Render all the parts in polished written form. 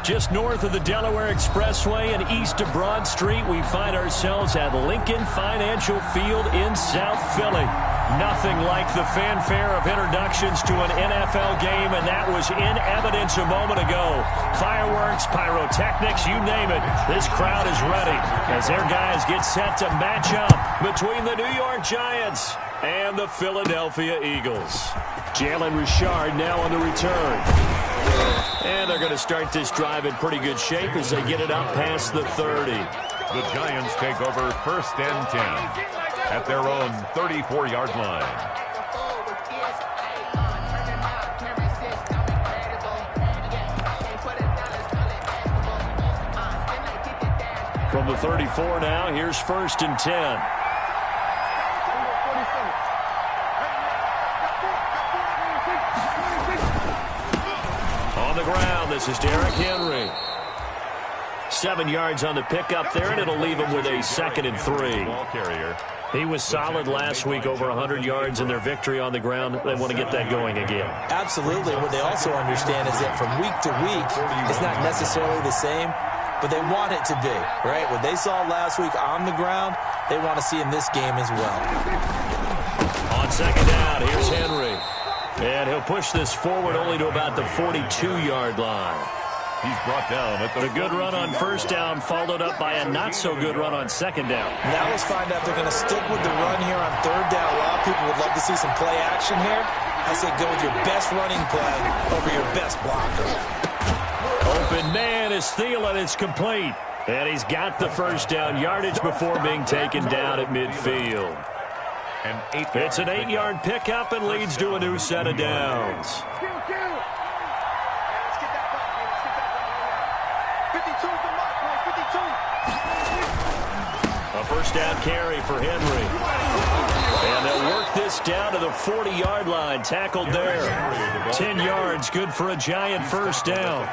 Just north of the Delaware Expressway and east of Broad Street, we find ourselves at Lincoln Financial Field in South Philly. Nothing like the fanfare of introductions to an NFL game, and that was in evidence a moment ago. Fireworks, pyrotechnics, you name it. This crowd is ready as their guys get set to match up between the New York Giants and the Philadelphia Eagles. Jalen Richard now on the return. And they're going to start this drive in pretty good shape as they get it up past the 30. The Giants take over 1st and 10 at their own 34-yard line. From the 34 now, here's 1st and 10. On the ground, this is Derrick Henry. 7 yards on the pickup there, and it'll leave him with a 2nd and 3. Ball carrier. He was solid last week, over 100 yards in their victory on the ground. They want to get that going again. Absolutely. What they also understand is that from week to week, it's not necessarily the same, but they want it to be, right? What they saw last week on the ground, they want to see in this game as well. On 2nd down, here's Henry. And he'll push this forward only to about the 42-yard line. He's brought down at the good run on 1st down, followed up by a not-so-good run on 2nd down. Now let's find out if they're going to stick with the run here on 3rd down. A lot of people would love to see some play action here. I say go with your best running play over your best blocker. Open man is Thielen. It's complete. And he's got the 1st down yardage before being taken down at midfield. It's an 8-yard pickup and leads to a new set of downs. A 1st down carry for Henry. And they'll work this down to the 40-yard line. Tackled there. 10 yards, good for a Giant 1st down.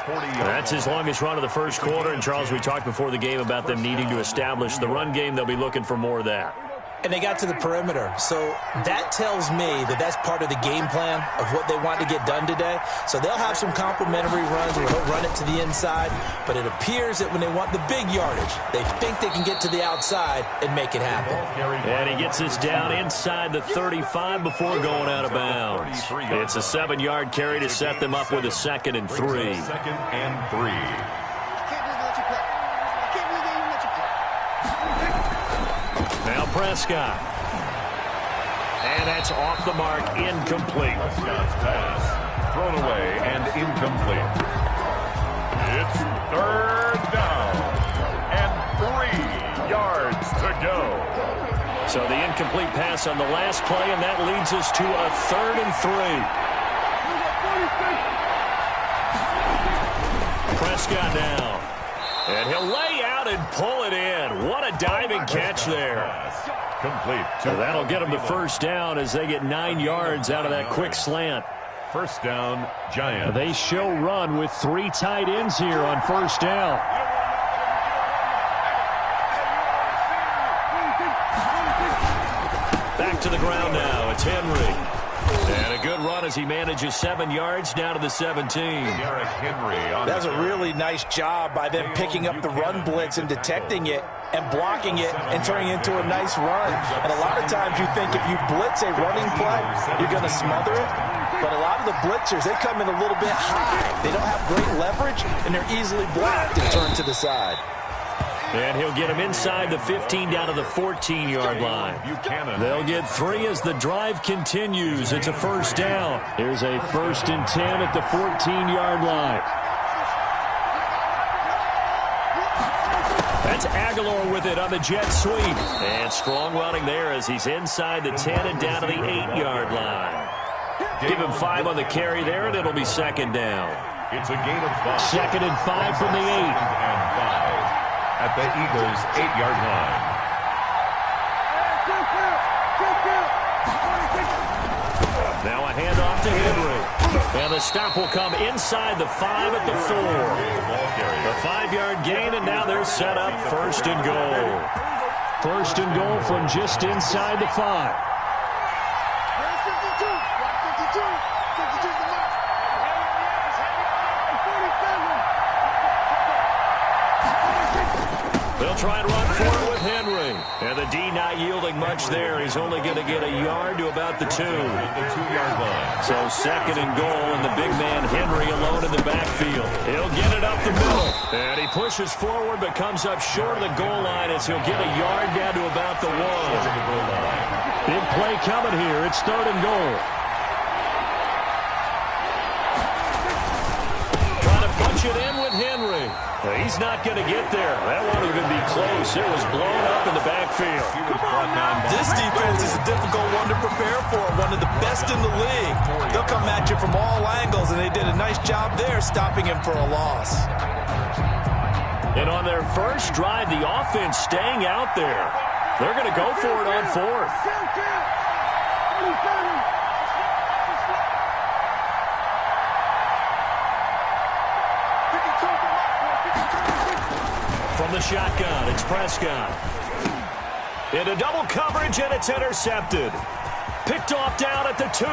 That's his longest run of the 1st quarter. And, Charles, we talked before the game about them needing to establish the run game. They'll be looking for more of that. And they got to the perimeter. So that tells me that that's part of the game plan of what they want to get done today. So they'll have some complimentary runs where they'll run it to the inside. But it appears that when they want the big yardage, they think they can get to the outside and make it happen. And he gets this down inside the 35 before going out of bounds. It's a 7-yard carry to set them up with a 2nd and 3. 2nd and 3. Now Prescott. And that's off the mark, incomplete. Prescott's pass thrown away and incomplete. It's 3rd down and 3 yards to go. So the incomplete pass on the last play, and that leads us to a 3rd and 3. Prescott now. And he'll lay out and pull it in. What a diving catch there. Complete. So that'll get them the first down as they get 9 yards out of that quick slant. First down, Giants. They show run with 3 tight ends here on first down. Back to the ground now. It's Henry. And a good run as he manages 7 yards down to the 17. Derrick Henry. That's a really nice job by them picking up the run blitz and detecting it and blocking it and turning it into a nice run. And a lot of times you think if you blitz a running play, you're going to smother it. But a lot of the blitzers, they come in a little bit high. They don't have great leverage, and they're easily blocked and turned to the side. And he'll get him inside the 15 down to the 14-yard line. They'll get 3 as the drive continues. It's a first down. Here's a 1st and 10 at the 14-yard line. That's Aguilar with it on the jet sweep. And strong running there as he's inside the 10 and down to the 8-yard line. Give him 5 on the carry there, and it'll be second down. It's a gain of 5. Second and 5 from the 8. And 5 at the Eagles' 8-yard line. Now a handoff to Henry. And the stop will come inside the 5 at the 4. The 5-yard gain, and now they're set up 1st and goal. 1st and goal from just inside the 5. They'll try and run for it with Henry. And the D not yielding much there. He's only going to get a yard to about the 2. The 2-yard line. So 2nd and goal, and the big man Henry alone in the backfield. He'll get it up the middle. And he pushes forward but comes up short of the goal line as he'll get a yard down to about the 1. Big play coming here. It's 3rd and goal. Trying to punch it in with Henry. He's not going to get there. That won't even be close. It was blown up in the backfield. This defense is a difficult one to prepare for, one of the best in the league. They'll come at you from all angles, and they did a nice job there stopping him for a loss. And on their first drive, the offense staying out there. They're going to go for it on 4th. From the shotgun, it's Prescott. Into double coverage, and it's intercepted. Picked off down at the 2.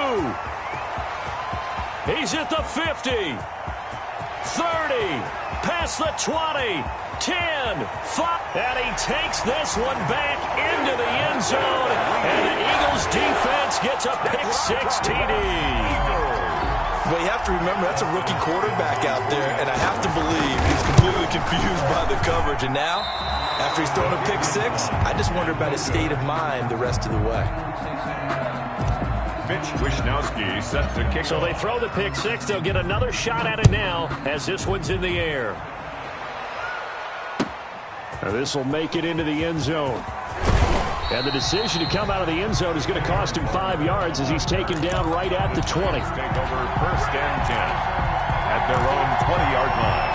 He's at the 50. 30. Past the 20. 10. 5. And he takes this one back into the end zone. And the Eagles defense gets a pick-6 TD. But you have to remember, that's a rookie quarterback out there, and I have to believe he's completely confused by the coverage. And now, after he's thrown a pick-6, I just wonder about his state of mind the rest of the way. Mitch Wisnowski set to kick. So they throw the pick-6. They'll get another shot at it now as this one's in the air. Now this will make it into the end zone. And the decision to come out of the end zone is going to cost him 5 yards as he's taken down right at the 20. Take over 1st and 10 at their own 20-yard line.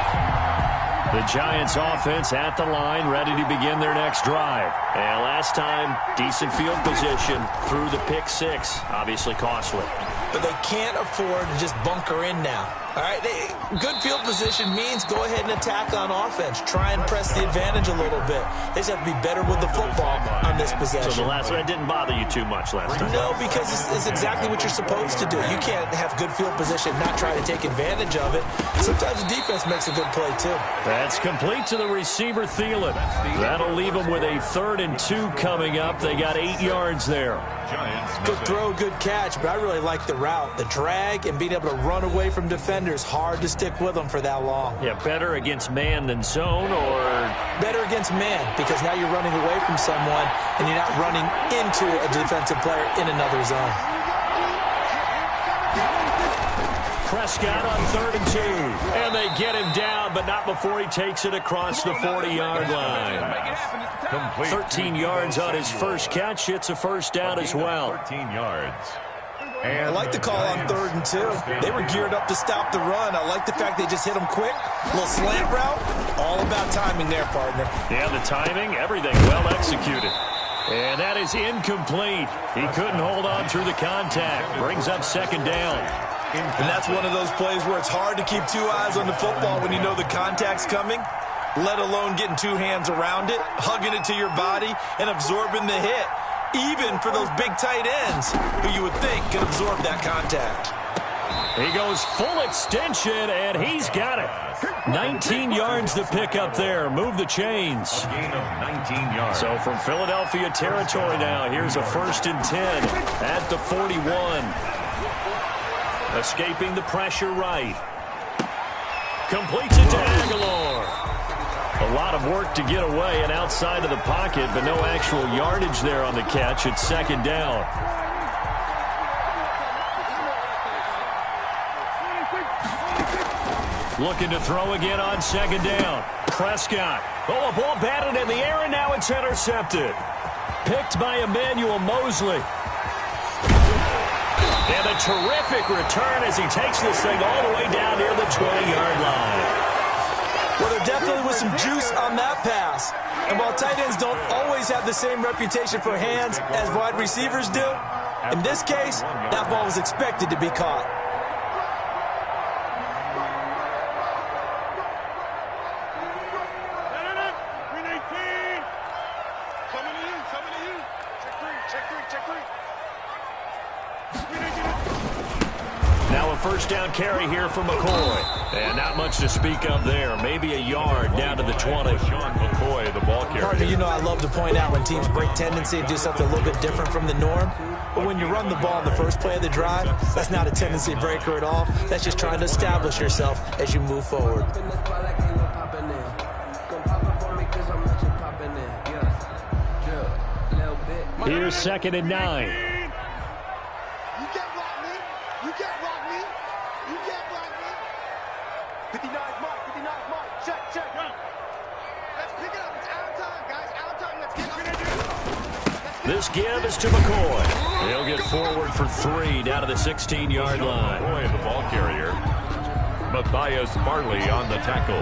The Giants offense at the line, ready to begin their next drive. And last time, decent field position through the pick-6, obviously costly. But they can't afford to just bunker in now. All right, good field position means go ahead and attack on offense. Try and press the advantage a little bit. They just have to be better with the football on this possession. So the last one didn't bother you too much last time? No, because it's exactly what you're supposed to do. You can't have good field position, not try to take advantage of it. Sometimes the defense makes a good play, too. That's complete to the receiver, Thielen. That'll leave them with a 3rd and 2 coming up. They got 8 yards there. Good throw, good catch, but I really like the route. The drag and being able to run away from defenders, hard to stick with them for that long. Yeah, better against man than zone, or? Better against man, because now you're running away from someone and you're not running into a defensive player in another zone. Prescott on 3rd and 2. And they get him down, but not before he takes it across the 40-yard line. Complete. 13 yards on his first catch. It's a first down as well. 13 yards. I like the call on 3rd and 2. They were geared up to stop the run. I like the fact they just hit them quick. A little slant route. All about timing there, partner. Yeah, the timing, everything well executed. And that is incomplete. He couldn't hold on through the contact. Brings up 2nd down. And that's one of those plays where it's hard to keep 2 eyes on the football when you know the contact's coming, let alone getting 2 hands around it, hugging it to your body, and absorbing the hit. Even for those big tight ends who you would think can absorb that contact. He goes full extension, and he's got it. 19 yards to pick up there. Move the chains. A gain of 19 yards. So from Philadelphia territory now, here's a 1st and 10 at the 41. Escaping the pressure right. Completes it to Aguilar. A lot of work to get away and outside of the pocket, but no actual yardage there on the catch. It's 2nd down. Looking to throw again on 2nd down. Prescott. Oh, a ball batted in the air, and now it's intercepted. Picked by Emmanuel Mosley. And a terrific return as he takes this thing all the way down near the 20-yard line. Well, there definitely was some juice on that pass. And while tight ends don't always have the same reputation for hands as wide receivers do, in this case, that ball was expected to be caught. Now a 1st down carry here for McCoy. And not much to speak of there. Maybe a yard down to the 20. Sean McCoy, the ball carrier. Partner, you know I love to point out when teams break tendency and do something a little bit different from the norm. But when you run the ball in the first play of the drive, that's not a tendency breaker at all. That's just trying to establish yourself as you move forward. Here's 2nd and 9. This give is to McCoy. He'll get forward for 3 down to the 16-yard line. McCoy, the ball carrier. Matthias Farley on the tackle.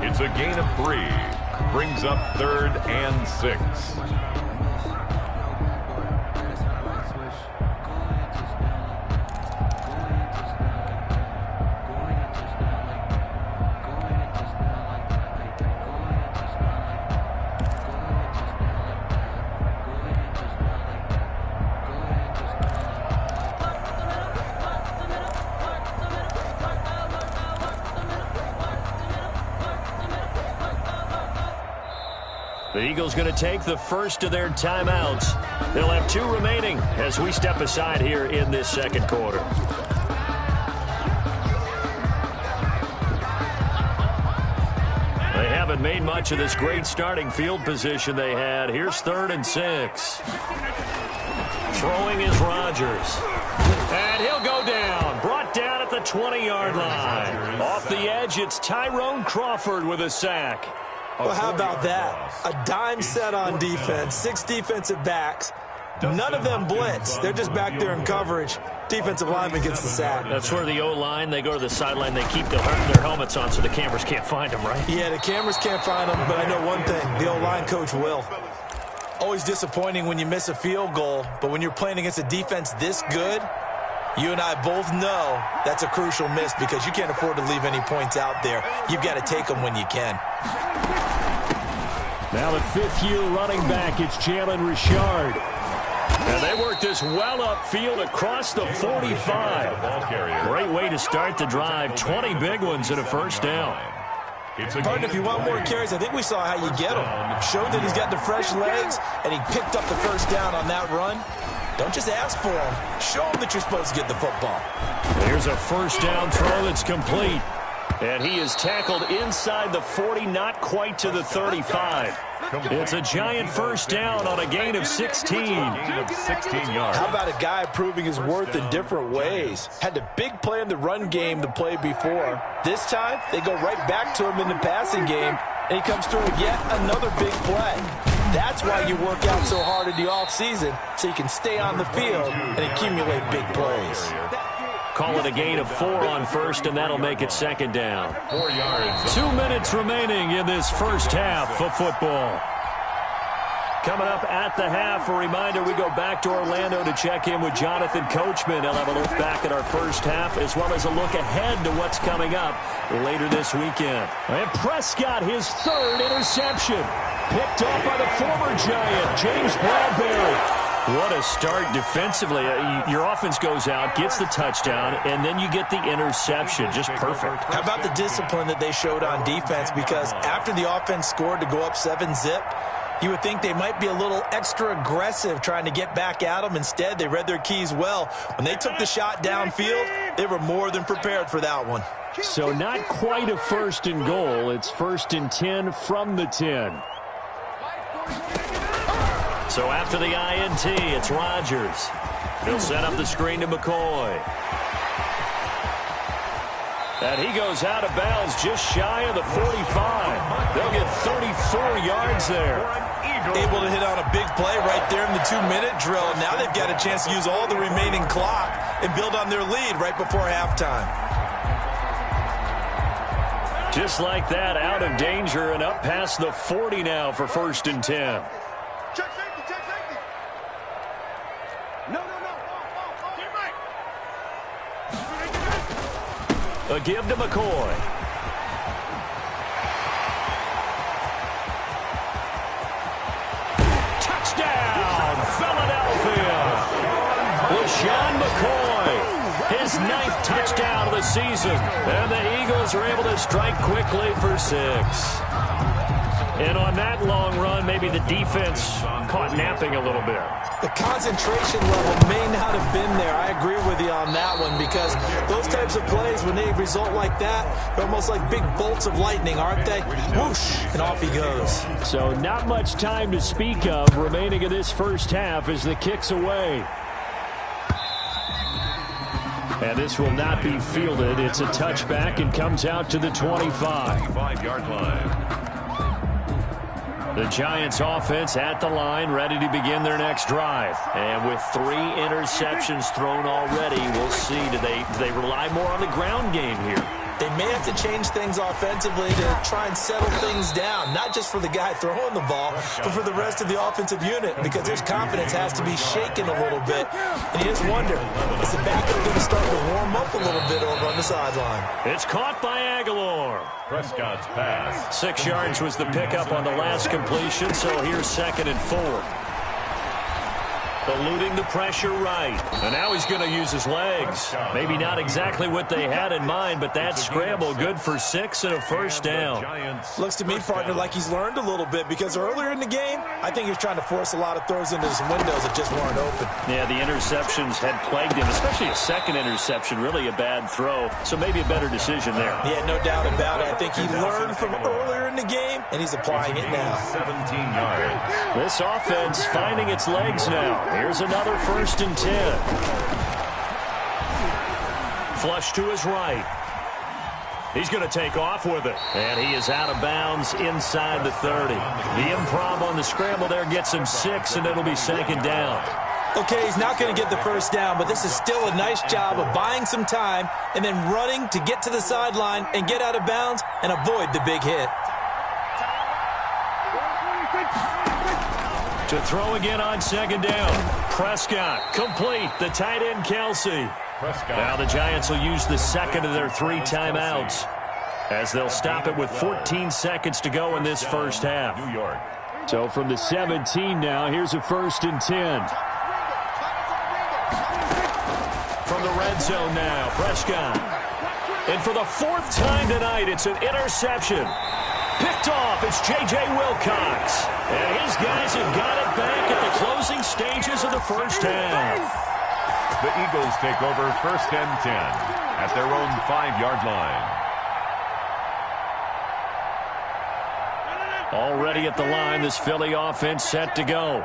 It's a gain of 3. Brings up 3rd and 6. The Eagles going to take the first of their timeouts. They'll have 2 remaining as we step aside here in this 2nd quarter. They haven't made much of this great starting field position they had. Here's 3rd and 6. Throwing is Rodgers. And he'll go down. Brought down at the 20-yard line. Off the edge, it's Tyrone Crawford with a sack. Well, how about that? A dime set on defense, 6 defensive backs. None of them blitz. They're just back there in coverage. Defensive lineman gets the sack. That's where the O-line, they go to the sideline, they keep their helmets on so the cameras can't find them, right? Yeah, the cameras can't find them, but I know one thing. The O-line coach will. Always disappointing when you miss a field goal, but when you're playing against a defense this good, you and I both know that's a crucial miss because you can't afford to leave any points out there. You've got to take them when you can. Now the 5th-year running back, it's Jalen Richard. And they work this well upfield across the 45. Great way to start the drive. 20 big ones and a 1st down. Partner, if you want more carries, I think we saw how you get them. Showed that he's got the fresh legs, and he picked up the 1st down on that run. Don't just ask for them. Show them that you're supposed to get the football. Here's a 1st down throw that's complete. And he is tackled inside the 40, not quite to the 35. It's a giant 1st down on a gain of 16. Gain of 16 yards. How about a guy proving his worth in different ways? Had a big play in the run game the play before. This time, they go right back to him in the passing game, and he comes through with yet another big play. That's why you work out so hard in the offseason, so you can stay on the field and accumulate big plays. Call it a gain of 4 on first, and that'll make it second down. 4 yards. 2 minutes remaining in this first half of football. Coming up at the half, a reminder, we go back to Orlando to check in with Jonathan Coachman. He'll have a look back at our first half, as well as a look ahead to what's coming up later this weekend. And Prescott, his 3rd interception. Picked off by the former Giant, James Bradbury. What a start defensively. Your offense goes out, gets the touchdown, and then you get the interception. Just perfect. How about the discipline that they showed on defense? Because after the offense scored to go up 7-zip, you would think they might be a little extra aggressive trying to get back at them. Instead, they read their keys well. When they took the shot downfield, they were more than prepared for that one. So not quite a 1st and goal. It's 1st and 10 from the 10. So after the INT, it's Rodgers. He'll set up the screen to McCoy. And he goes out of bounds just shy of the 45. They'll get 34 yards there. Able to hit on a big play right there in the 2-minute drill. And now they've got a chance to use all the remaining clock and build on their lead right before halftime. Just like that, out of danger and up past the 40 now for 1st and 10. A give to McCoy. Touchdown, Philadelphia. LaShawn McCoy, his 9th touchdown of the season. And the Eagles are able to strike quickly for 6. And on that long run, maybe the defense caught napping a little bit. The concentration level may not have been there. I agree with you on that one, because those types of plays, when they result like that, they're almost like big bolts of lightning, aren't they? Whoosh, and off he goes. So not much time to speak of remaining in this first half as the kick's away. And this will not be fielded. It's a touchback and comes out to the 25. 25-yard line. The Giants offense at the line, ready to begin their next drive. And with 3 interceptions thrown already, we'll see. Do they rely more on the ground game here? They may have to change things offensively to try and settle things down, not just for the guy throwing the ball, but for the rest of the offensive unit, because his confidence has to be shaken a little bit. And you just wonder, is the backup going to start to warm up a little bit over on the sideline? It's caught by Aguilar. Prescott's pass. 6 yards was the pickup on the last completion, so here's 2nd and 4. Eluding the pressure right. And now he's going to use his legs. Maybe not exactly what they had in mind, but that scramble good for 6 and a 1st down. Looks to me, partner, like he's learned a little bit, because earlier in the game, I think he was trying to force a lot of throws into some windows that just weren't open. Yeah, the interceptions had plagued him, especially a 2nd interception, really a bad throw. So maybe a better decision there. Yeah, no doubt about it. I think he learned from earlier in the game, and he's applying it now. 17 yards. This offense finding its legs now. Here's another 1st and 10. Flush to his right. He's going to take off with it. And he is out of bounds inside the 30. The improv on the scramble there gets him 6, and it'll be 2nd down. Okay, he's not going to get the 1st down, but this is still a nice job of buying some time and then running to get to the sideline and get out of bounds and avoid the big hit. To throw again on 2nd down. Prescott complete. The tight end Kelsey. Now the Giants will use the 2nd of their 3 timeouts as they'll stop it with 14 seconds to go in this first half. New York. So from the 17 now, here's a 1st and 10. From the red zone now, Prescott. And for the 4th time tonight, it's an interception. Picked off, it's J.J. Wilcox. And his guys have got it back at the closing stages of the first half. The Eagles take over 1st and 10 at their own 5-yard line. Already at the line, this Philly offense set to go.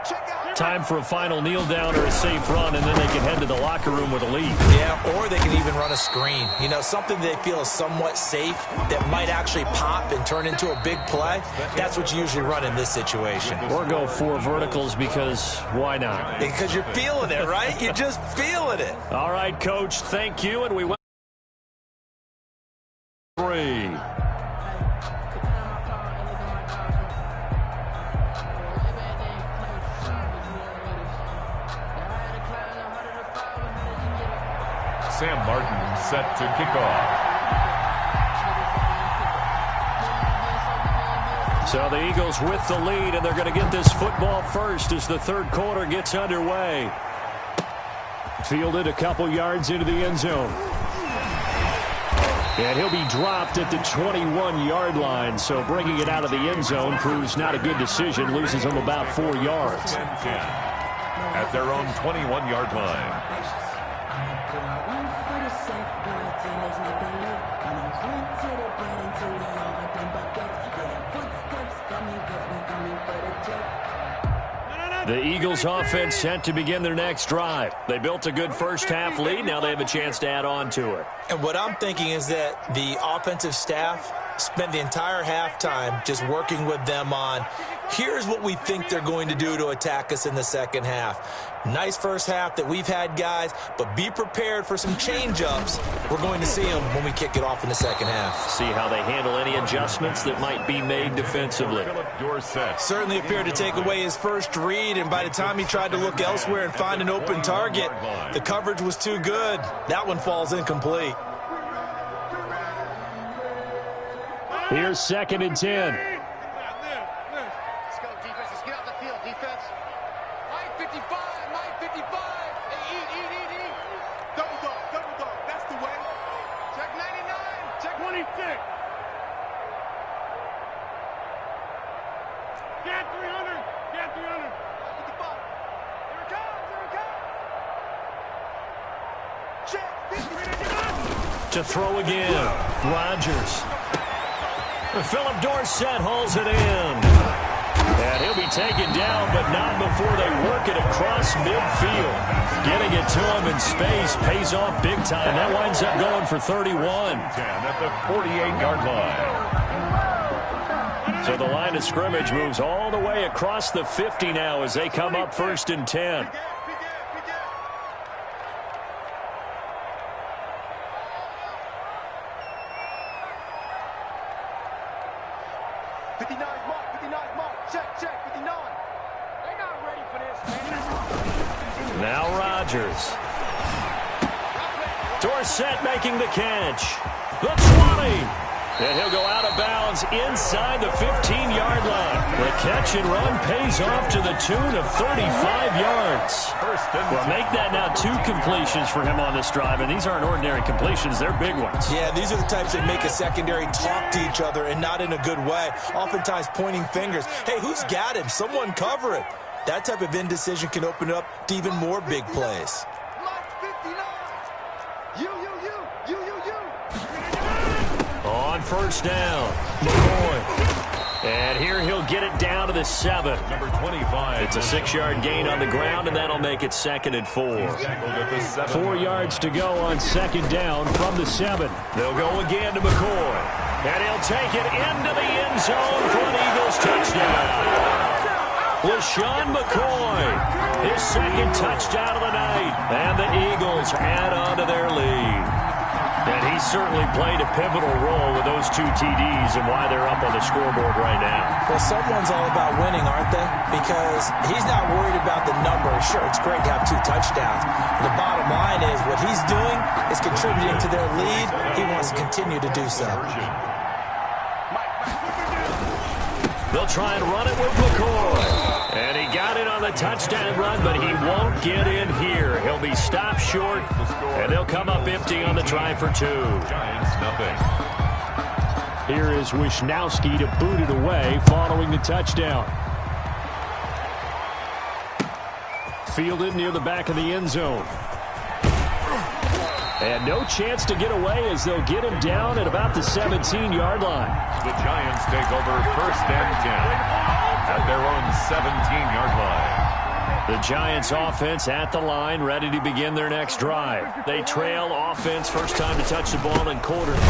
Time for a final kneel down or a safe run, and then they can head to the locker room with a lead. Yeah, or they can even run a screen. You know, something they feel is somewhat safe that might actually pop and turn into a big play. That's what you usually run in this situation. Or go 4 verticals because why not? Because you're feeling it, right? You're just feeling it. All right, Coach, thank you, and we went 3. Sam Martin set to kick off. So the Eagles with the lead, and they're going to get this football first as the third quarter gets underway. Fielded a couple yards into the end zone. And he'll be dropped at the 21-yard line, so bringing it out of the end zone proves not a good decision, loses him about 4 yards. 10-10 at their own 21-yard line. The Eagles offense set to begin their next drive. They built a good first-half lead. Now they have a chance to add on to it. And what I'm thinking is that the offensive staff spent the entire halftime just working with them on, here's what we think they're going to do to attack us in the second half. Nice first half that we've had, guys, but be prepared for some change-ups. We're going to see them when we kick it off in the second half. See how they handle any adjustments that might be made defensively. Certainly appeared to take away his first read, and by the time he tried to look elsewhere and find an open target, the coverage was too good. That one falls incomplete. Here's 2nd and 10. Let's go, defense. Let's get out the field, defense. Mike 55, Mike 55. Hey, eat. Double dog. That's the way. Check 99. Check 26. Get 300. Get 300. 55. Here it comes. Check. To throw again, Rodgers. Philip Dorsett hauls it in. And he'll be taken down, but not before they work it across midfield. Getting it to him in space pays off big time. That winds up going for 31. 10 at the 48-yard line. So the line of scrimmage moves all the way across the 50 now as they come up 1st and 10. Now Rodgers. Dorsett making the catch. The 20. And he'll go out of bounds inside the 15-yard line. The catch and run pays off to the tune of 35 yards. Well, make that now 2 completions for him on this drive, and these aren't ordinary completions. They're big ones. Yeah, these are the types that make a secondary talk to each other and not in a good way. Oftentimes pointing fingers. Hey, who's got him? Someone cover it. That type of indecision can open up to even more big plays. On 1st down, McCoy. And here he'll get it down to the 7. Number 25. It's a 6-yard gain on the ground, and that'll make it 2nd and 4. 4 yards to go on 2nd down from the 7. They'll go again to McCoy. And he'll take it into the end zone for an Eagles touchdown. LaShawn McCoy, his 2nd touchdown of the night. And the Eagles add on to their lead. And he certainly played a pivotal role with those 2 TDs and why they're up on the scoreboard right now. Well, someone's all about winning, aren't they? Because he's not worried about the number. Sure, it's great to have 2 touchdowns. The bottom line is what he's doing is contributing to their lead. He wants to continue to do so. They'll try and run it with McCoy. And he got it on the touchdown run, but he won't get in here. He'll be stopped short, and they'll come up empty on the try for 2. Giants, nothing. Here is Wisnowski to boot it away following the touchdown. Fielded near the back of the end zone. And no chance to get away as they'll get him down at about the 17-yard line. The Giants take over 1st and 10 at their own 17-yard line. The Giants offense at the line, ready to begin their next drive. They trail offense, first time to touch the ball in quarter 3,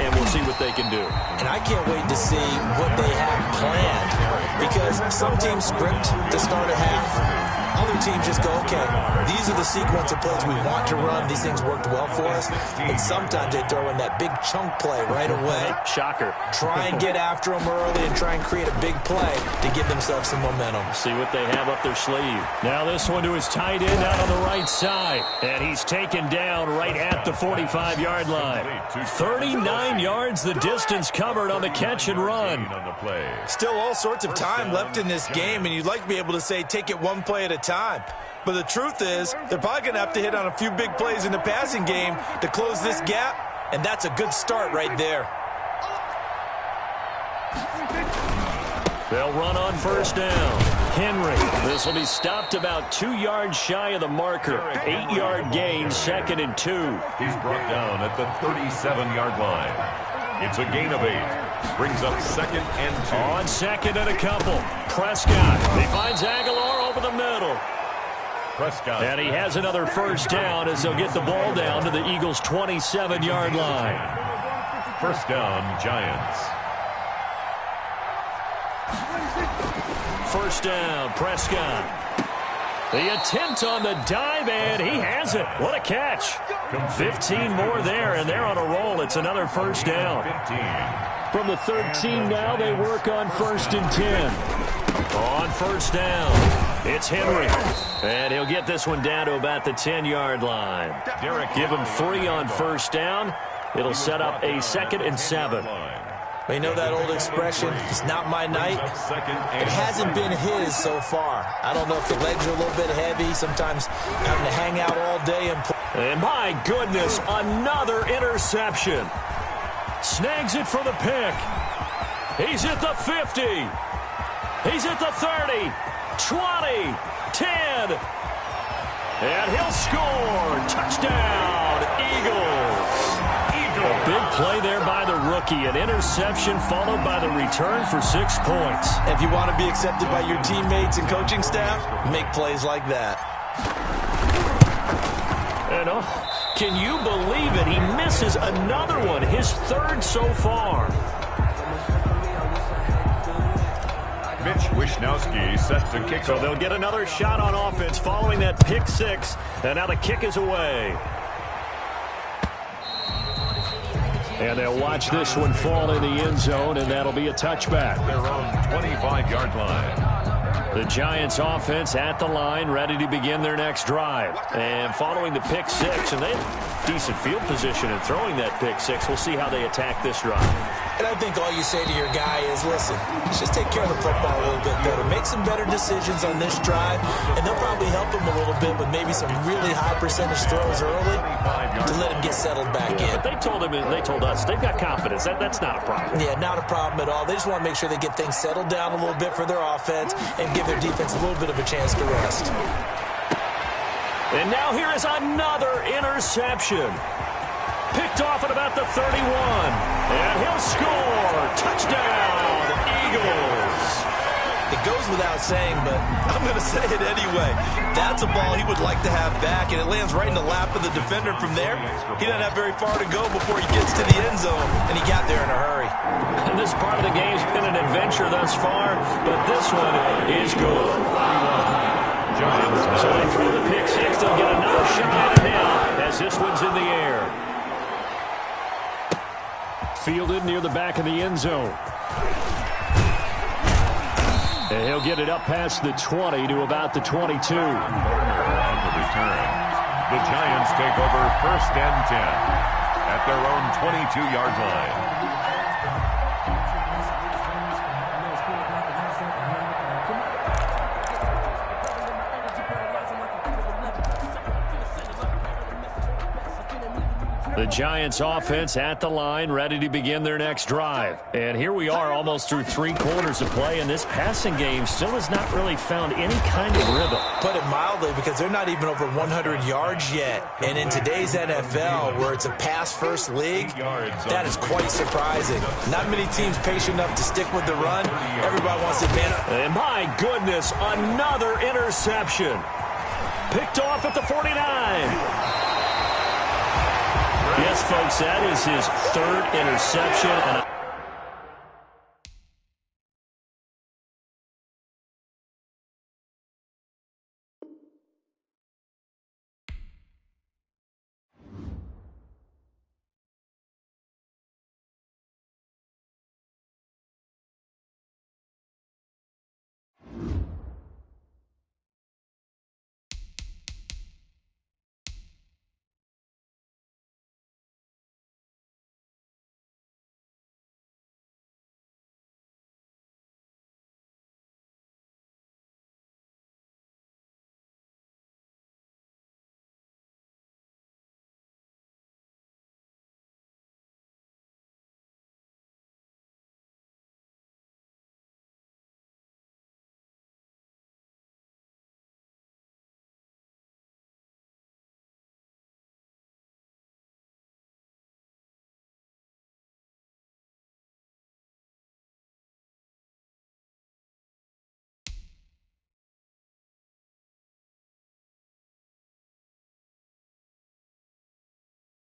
and we'll see what they can do. And I can't wait to see what they have planned, because some teams script to start a half. Other teams just go, okay, these are the sequence of plays we want to run. These things worked well for us. And sometimes they throw in that big chunk play right away. Shocker. Try and get after them early and try and create a big play to give themselves some momentum. See what they have up their sleeve. Now this one to his tight end out on the right side. And he's taken down right at the 45-yard line. 39 yards the distance covered on the catch and run. Still all sorts of time left in this game, and you'd like to be able to say take it one play at a time. But the truth is, they're probably going to have to hit on a few big plays in the passing game to close this gap, and that's a good start right there. They'll run on first down. Henry. This will be stopped about 2 yards shy of the marker. 8-yard gain, 2nd and 2. He's brought down at the 37-yard line. It's a gain of 8. Brings up 2nd and 2. On 2nd and a couple. Prescott. He finds Aguilar over the middle. Prescott. And he has another first down as they'll get the ball down to the Eagles' 27-yard line. First down, Giants. First down, Prescott. The attempt on the dive, and he has it. What a catch. 15 more there, and they're on a roll. It's another first down. 15. From the 13 now, they work on 1st and 10. On first down, it's Henry. And he'll get this one down to about the 10-yard line. Give him 3 on first down. It'll set up a 2nd and 7. You know that old expression, it's not my night? It hasn't been his so far. I don't know if the legs are a little bit heavy, sometimes having to hang out all day and play. And my goodness, another interception. Snags it for the pick. He's at the 50. He's at the 30, 20, 10. And he'll score. Touchdown, Eagles. A big play there by the rookie. An interception followed by the return for 6 points. If you want to be accepted by your teammates and coaching staff, make plays like that. And can you believe it? He misses another one, his 3rd so far. Mitch Wishnowsky set to kick. So they'll get another shot on offense following that pick 6. And now the kick is away. And they'll watch this one fall in the end zone, and that'll be a touchback. Their own 25-yard line. The Giants offense at the line, ready to begin their next drive. And following the pick 6, and they have decent field position in throwing that pick 6. We'll see how they attack this drive. And I think all you say to your guy is, listen, let's just take care of the football a little bit better. Make some better decisions on this drive, and they'll probably help him a little bit with maybe some really high percentage throws early to let him get settled back in. But they told us they've got confidence. That's not a problem. Yeah, not a problem at all. They just want to make sure they get things settled down a little bit for their offense and give their defense a little bit of a chance to rest. And now here is another interception. Picked off at about the 31. And he'll score. Touchdown, Eagles. It goes without saying, but I'm going to say it anyway. That's a ball he would like to have back, and it lands right in the lap of the defender from there. He doesn't have very far to go before he gets to the end zone, and he got there in a hurry. And this part of the game's been an adventure thus far, but this one is good. So they throw the pick 6. They'll get another shot at it now as this one's in the air. Fielded near the back of the end zone. And he'll get it up past the 20 to about the 22. On the return, the Giants take over 1st and 10 at their own 22-yard line. The Giants offense at the line, ready to begin their next drive. And here we are almost through 3 quarters of play, and this passing game still has not really found any kind of rhythm. Put it mildly, because they're not even over 100 yards yet. And in today's NFL, where it's a pass-first league, that is quite surprising. Not many teams patient enough to stick with the run. Everybody wants to advance. And my goodness, another interception. Picked off at the 49. Yes, folks, that is his 3rd interception. And